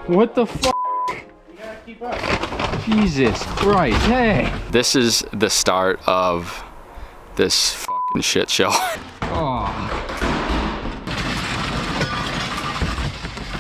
What the fuck? You gotta keep up. Jesus Christ, hey! This is the start of this fucking shit show. Oh.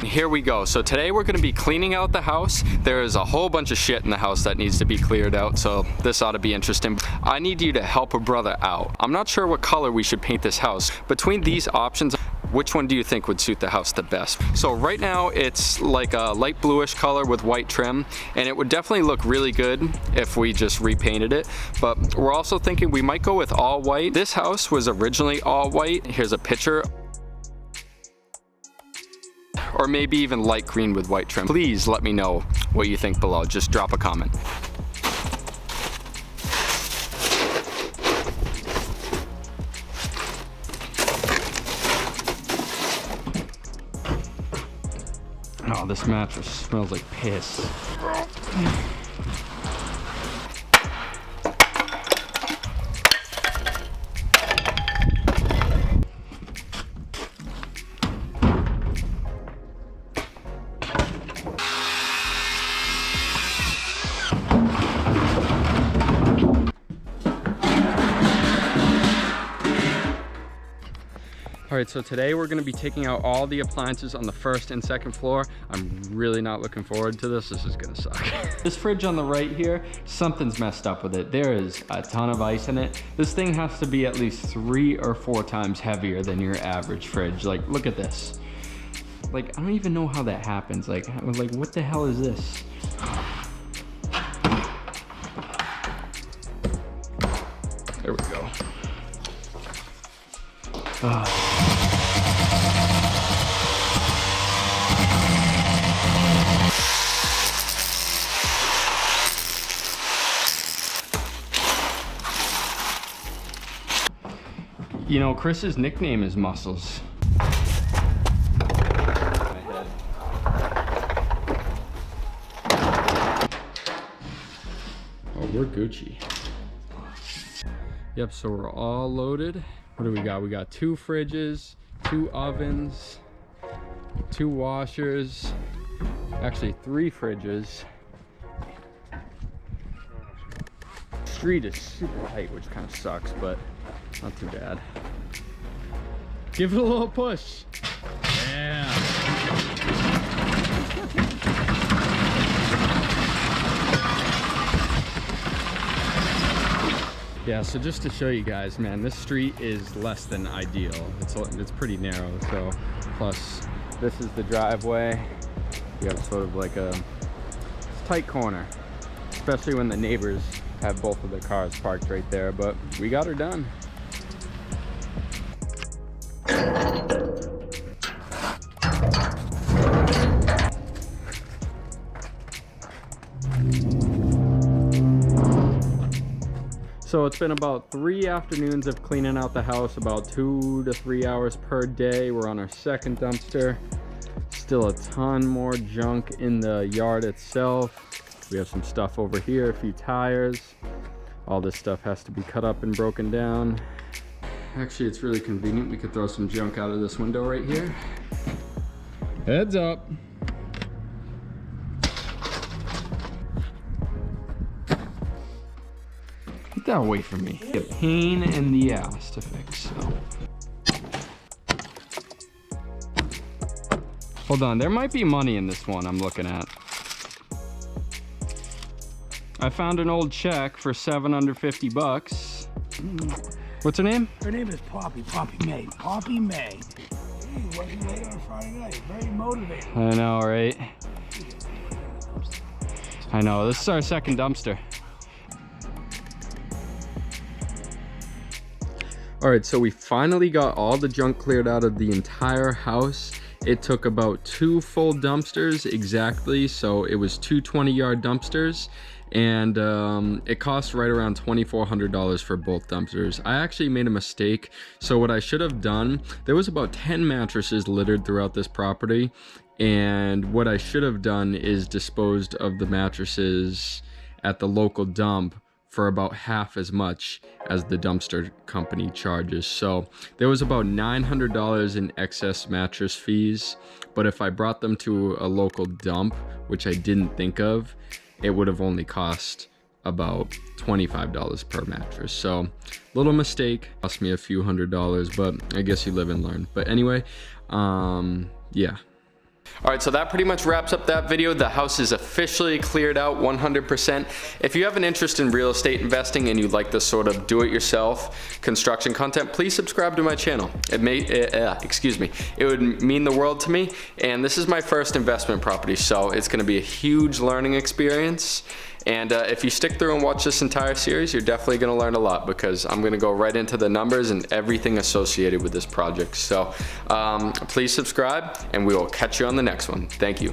Here we go. So today we're gonna be cleaning out the house. There is a whole bunch of shit in the house that needs to be cleared out, so this ought to be interesting. I need you to help a brother out. I'm not sure what color we should paint this house. Between these options, which one do you think would suit the house the best? So right now it's like a light bluish color with white trim, and it would definitely look really good if we just repainted it. But we're also thinking we might go with all white. This house was originally all white. Here's a picture. Or maybe even light green with white trim. Please let me know what you think below. Just drop a comment. Oh, this mattress smells like piss. All right, so today we're gonna be taking out all the appliances on the first and second floor. I'm really not looking forward to this. This is gonna suck. This fridge on the right here, something's messed up with it. There is a ton of ice in it. This thing has to be at least 3 or 4 times heavier than your average fridge. Like, look at this. Like, I don't even know how that happens. Like what the hell is this? There we go. You know, Chris's nickname is Muscles. Oh, we're Gucci. Yep, so we're all loaded. What do we got? We got 2 fridges, 2 ovens, 2 washers, actually 3 fridges. Street is super tight, which kind of sucks, but not too bad. Give it a little push. Yeah. Yeah, so just to show you guys, man, this street is less than ideal. It's pretty narrow, so plus this is the driveway. You have sort of like a tight corner, especially when the neighbors have both of their cars parked right there, but we got her done. So it's been about 3 afternoons of cleaning out the house, about 2 to 3 hours per day. We're on our second dumpster. Still a ton more junk in the yard itself. We have some stuff over here, a few tires. All this stuff has to be cut up and broken down. Actually, it's really convenient. We could throw some junk out of this window right here. Heads up. Get that away from me. A pain in the ass to fix, so. Hold on, there might be money in this one I'm looking at. I found an old check for 750 bucks. What's her name? Her name is Poppy May. Poppy May. Hey, working late on Friday night. Very motivated. I know, right? I know, this is our second dumpster. All right, so we finally got all the junk cleared out of the entire house. It took about 2 full dumpsters exactly, so it was 2 20-yard dumpsters, and it cost right around $2,400 for both dumpsters. I actually made a mistake. So what I should have done, there was about 10 mattresses littered throughout this property, and what I should have done is disposed of the mattresses at the local dump for about half as much as the dumpster company charges. So there was about $900 in excess mattress fees, but if I brought them to a local dump, which I didn't think of, it would have only cost about $25 per mattress. So little mistake, cost me a few $100s, but I guess you live and learn. But anyway, yeah. All right, so that pretty much wraps up that video. The house is officially cleared out 100%. If you have an interest in real estate investing and you like this sort of do-it-yourself construction content, please subscribe to my channel. It would mean the world to me. And this is my first investment property, so it's gonna be a huge learning experience. And if you stick through and watch this entire series, you're definitely gonna learn a lot, because I'm gonna go right into the numbers and everything associated with this project. So please subscribe, and we will catch you on the next one. Thank you.